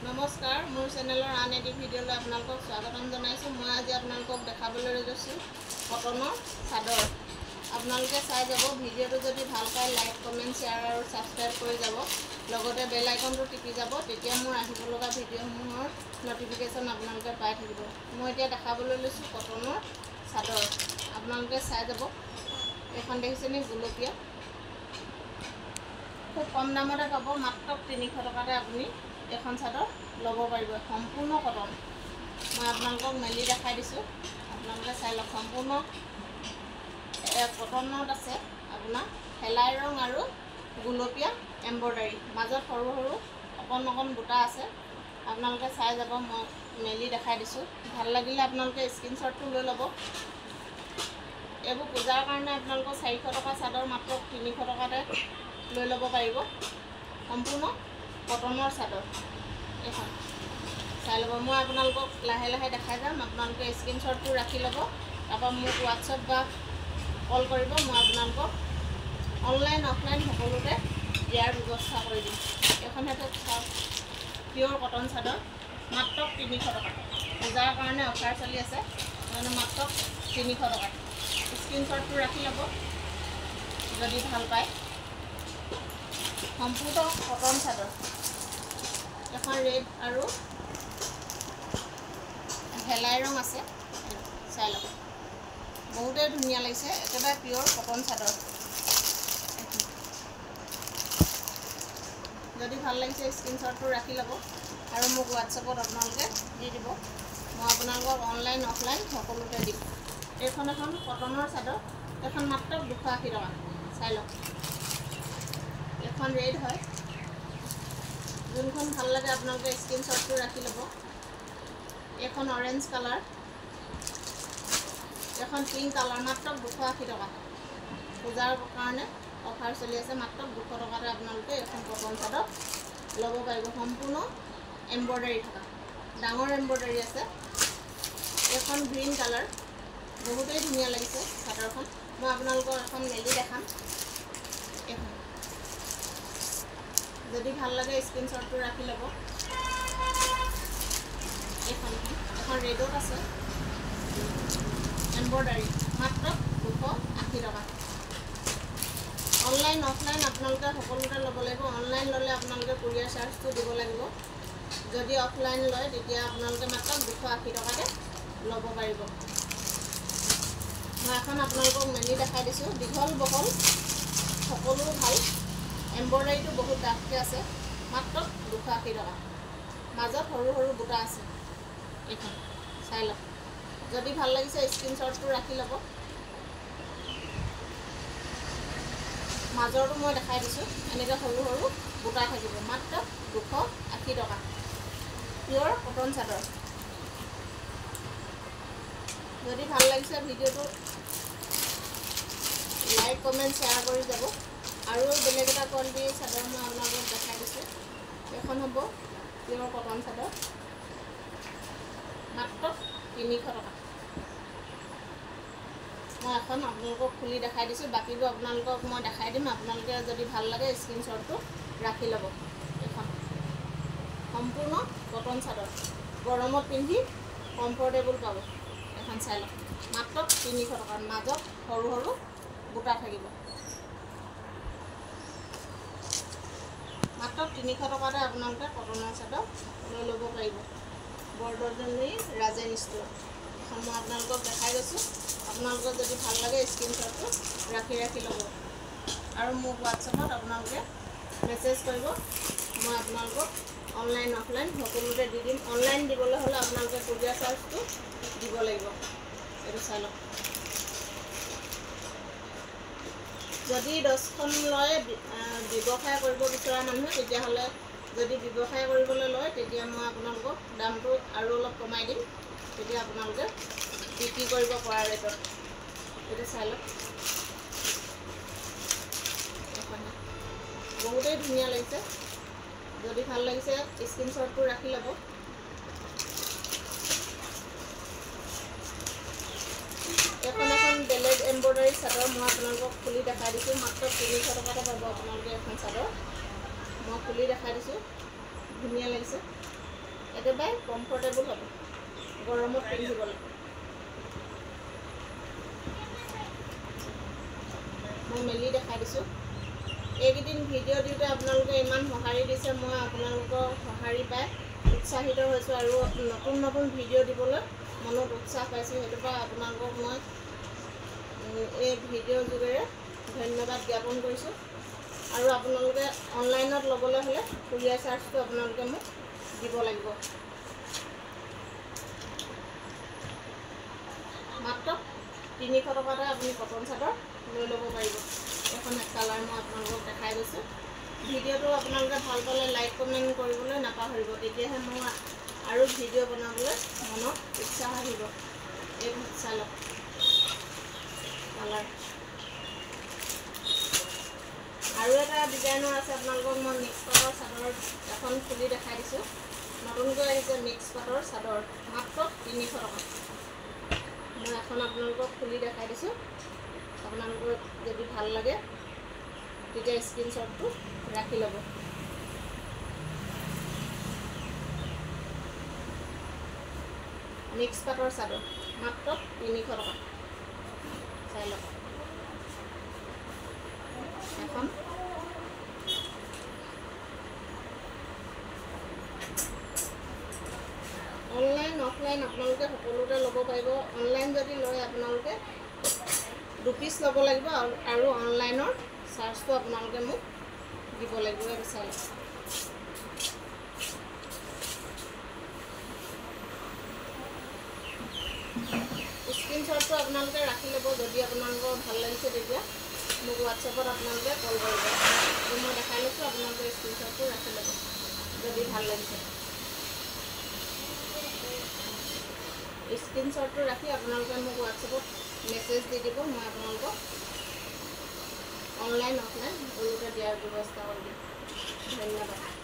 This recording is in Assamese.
নমস্কাৰ মোৰ চেনেলৰ আন এটি ভিডিঅ'লৈ আপোনালোকক স্বাগতম জনাইছোঁ। মই আজি আপোনালোকক দেখাবলৈ লৈছোঁ কটনৰ চাদৰ। আপোনালোকে চাই যাব। ভিডিঅ'টো যদি ভাল পায় লাইক কমেণ্ট শ্বেয়াৰ আৰু ছাবস্ক্ৰাইব কৰি যাব। লগতে বেল আইকনটো টিপি যাব, তেতিয়া মোৰ আহিব লগা ভিডিঅ'সমূহৰ নটিফিকেশ্যন আপোনালোকে পাই থাকিব। মই এতিয়া দেখাবলৈ লৈছোঁ কটনৰ চাদৰ। আপোনালোকে চাই যাব। এইখন দেখিছেনে গুলপীয়া, খুব কম দামতে পাব। মাত্ৰ 300 টকাতে আপুনি এখন চাদৰ ল'ব পাৰিব। সম্পূৰ্ণ কটন। মই আপোনালোকক মেলি দেখাই দিছোঁ, আপোনালোকে চাই লওক। সম্পূৰ্ণ কটনত আছে আপোনাৰ শেলাই ৰং আৰু গুলপীয়া এম্ব্ৰইডাৰী, মাজত সৰু সৰু অকণ বুটা আছে। আপোনালোকে চাই যাব। মই মেলি দেখাই দিছোঁ। ভাল লাগিলে আপোনালোকে স্ক্ৰীনশ্বটটো লৈ ল'ব। এইবোৰ পূজাৰ কাৰণে আপোনালোকৰ 400 টকা চাদৰ মাত্ৰ 300 টকাতে লৈ ল'ব পাৰিব। সম্পূৰ্ণ কটনৰ চাদৰ এখন চাই ল'ব। মই আপোনালোকক লাহে লাহে দেখাই যাম। আপোনালোকে স্ক্ৰীনশ্বটটো ৰাখি ল'ব। তাৰপৰা মোক হোৱাটছআপ বা কল কৰিব। মই আপোনালোকক অনলাইন অফলাইন সকলোতে দিয়াৰ ব্যৱস্থা কৰি দিম। এইখন চাওক, পিয়'ৰ কটন চাদৰ মাত্ৰ 300 টকা। পূজাৰ কাৰণে অফাৰ চলি আছে, মানে মাত্ৰ 300 টকা। স্ক্ৰীনশ্বটটো ৰাখি ল'ব যদি ভাল পায়। সম্পূৰ্ণ কটন চাদৰ। এখন ৰেড আৰু হেলাই ৰং আছে, চাই লওক। বহুতেই ধুনীয়া লাগিছে, একেবাৰে পিয়'ৰ কটন চাদৰ। যদি ভাল লাগিছে স্ক্ৰীনশ্বটটো ৰাখি ল'ব আৰু মোক হোৱাটছআপত আপোনালোকে দি দিব। মই আপোনালোকক অনলাইন অফলাইন সকলোতে দিম। এইখন এখন কটনৰ চাদৰ, এইখন মাত্ৰ 280 টকা। চাই লওক। এখন ৰেড হয়, যোনখন ভাল লাগে আপোনালোকে স্ক্ৰীনশ্বটটো ৰাখি ল'ব। এইখন অৰেঞ্জ কালাৰ, এখন পিংক কালাৰ, মাত্ৰ 280 টকা। পূজাৰ কাৰণে অফাৰ চলি আছে, মাত্ৰ 200 টকাতে আপোনালোকে এখন কটন চাদৰ ল'ব পাৰিব। সম্পূৰ্ণ এম্ব্ৰইডাৰী থকা, ডাঙৰ এম্ব্ৰইডাৰী আছে। এইখন গ্ৰীণ কালাৰ, বহুতেই ধুনীয়া লাগিছে চাদৰখন। মই আপোনালোকক এখন মেলি দেখাম। এইখন যদি ভাল লাগে স্ক্ৰীনশ্বটটো ৰাখি ল'ব। এখন ৰেডত আছে, এম্ব্ৰইডাৰী, মাত্ৰ 280 টকা। অনলাইন অফলাইন আপোনালোকে সকলোতে ল'ব লাগিব। অনলাইন ল'লে আপোনালোকে কুৰিয়াৰ চাৰ্জটো দিব লাগিব। যদি অফলাইন লয় তেতিয়া আপোনালোকে মাত্ৰ 280 টকাতে ল'ব পাৰিব। মই এখন আপোনালোকক মেলি দেখাই দিছোঁ। দীঘল বহল সকলো ভাল, এম্ব্ৰইডাৰীটো বহুত ডাঠকৈ আছে, মাত্ৰ 280 টকা। মাজত সৰু সৰু বুটা আছে। এইখন চাই লওক। যদি ভাল লাগিছে স্ক্ৰীনশ্বটটো ৰাখি ল'ব। মাজৰটো মই দেখাই দিছোঁ, এনেকৈ সৰু সৰু বুটা থাকিব। মাত্ৰ 280 টকা। পিয়'ৰ কটন চাদৰ। যদি ভাল লাগিছে ভিডিঅ'টো লাইক কমেণ্ট শ্বেয়াৰ কৰি যাব। আৰু বেলেগ এটা কোৱালিটিৰ চাদৰ মই আপোনালোকক দেখাই দিছোঁ। এইখন হ'ব পিয়'ৰ কটন চাদৰ, মাত্ৰ 300 টকা। মই এখন আপোনালোকক খুলি দেখাই দিছোঁ, বাকীবোৰ আপোনালোকক মই দেখাই দিম। আপোনালোকে যদি ভাল লাগে স্ক্ৰীনশ্বটটো ৰাখি ল'ব। এইখন সম্পূৰ্ণ কটন চাদৰ, গৰমত পিন্ধি কমফৰ্টেবল পাব। এখন চাই লওক, মাত্ৰ 300 টকা। মাজত সৰু সৰু বুটা থাকিব। মাত্ৰ 300 টকাতে আপোনালোকে কটনৰ চাদৰ লৈ ল'ব পাৰিব। বৰদলনি ৰাজেন ষ্ট'ৰ। এখন মই আপোনালোকক দেখাই গৈছোঁ। আপোনালোকৰ যদি ভাল লাগে স্ক্ৰীনশ্বটটো ৰাখি ল'ব আৰু মোক হোৱাটছআপত আপোনালোকে মেছেজ কৰিব। মই আপোনালোকক অনলাইন অফলাইন সকলোতে দি দিম। অনলাইন দিবলৈ হ'লে আপোনালোকে কুৰিয়াৰ চাৰ্জটো দিব লাগিব। এইটো চাই লওক। যদি 10খন লয় ব্যৱসায় কৰিব বিচৰা মানুহে, তেতিয়াহ'লে যদি ব্যৱসায় কৰিবলৈ লয় তেতিয়া মই আপোনালোকক দামটো আৰু অলপ কমাই দিম। তেতিয়া আপোনালোকে বিক্ৰী কৰিব পৰা ৰেটত। এইটো চাই লওক। এখন বহুতেই ধুনীয়া লাগিছে। যদি ভাল লাগিছে স্ক্ৰীনশ্বটটো ৰাখি ল'ব। এখন বেলেগ এম্ব্ৰইডাৰী চাদৰ মই আপোনালোকক খুলি দেখাই দিছোঁ। মাত্ৰ 300 টকাতে পাব আপোনালোকে এখন চাদৰ। মই খুলি দেখাই দিছোঁ, ধুনীয়া লাগিছে। একেবাৰে কমফৰ্টেবল হ'ব গৰমত পিন্ধিবলৈ। মই মেলি দেখাই দিছোঁ। এইকেইদিন ভিডিঅ' দিওঁতে আপোনালোকে ইমান সঁহাৰি দিছে, মই আপোনালোকৰ সঁহাৰি পাই উৎসাহিত হৈছোঁ আৰু নতুন নতুন ভিডিঅ' দিবলৈ মনত উৎসাহ পাইছোঁ। সেইটোৰ পৰা আপোনালোকক মই এই ভিডিঅ'ৰ যোগেৰে ধন্যবাদ জ্ঞাপন কৰিছোঁ। আৰু আপোনালোকে অনলাইনত ল'বলৈ হ'লে কুৰিয়াৰ চাৰ্জটো আপোনালোকে মোক দিব লাগিব। মাত্ৰ 300 টকাতে আপুনি কটন চাদৰ লৈ ল'ব পাৰিব। এখন কালাৰ মই আপোনালোকক দেখাই গৈছোঁ। ভিডিঅ'টো আপোনালোকে ভাল পালে লাইক কমেণ্ট কৰিবলৈ নাপাহৰিব, তেতিয়াহে মই আৰু ভিডিঅ' বনাবলৈ মনত উৎসাহ আহিব। এই চাই লওক কালাৰ। আৰু এটা ডিজাইনৰ আছে, আপোনালোকক মই মিক্স পাটৰ চাদৰ এখন খুলি দেখাই দিছোঁ। নতুনকৈ আহিছে মিক্স পাটৰ চাদৰ, মাত্ৰ 300 টকা। মই এখন আপোনালোকক খুলি দেখাই দিছোঁ। আপোনালোকৰ যদি ভাল লাগে তেতিয়া স্ক্ৰীনশ্বটটো ৰাখি ল'ব। মিক্স পাটৰ চাদৰ মাত্ৰ 300 টকা। চাই লওক এখন অনলাইন অফলাইন আপোনালোকে সকলোতে ল'ব পাৰিব। অনলাইন যদি লয় আপোনালোকে 2 পিচ ল'ব লাগিব আৰু অনলাইনৰ চাৰ্জটো আপোনালোকে মোক দিব লাগিব। বিচাৰি স্ক্ৰীনশ্বটটো আপোনালোকে ৰাখি ল'ব। যদি আপোনালোকৰ ভাল লাগিছে তেতিয়া মোক হোৱাটছএপত আপোনালোকে কল কৰিব। মই দেখাই লৈছোঁ, আপোনালোকে স্ক্ৰীনশ্বটটো ৰাখি ল'ব যদি ভাল লাগিছে। স্ক্ৰীনশ্বটটো ৰাখি আপোনালোকে মোক হোৱাটছএপত মেছেজ দি দিব। মই আপোনালোকক অনলাইন অফলাইন সকলোতে দিয়াৰ ব্যৱস্থা কৰি দিম। ধন্যবাদ।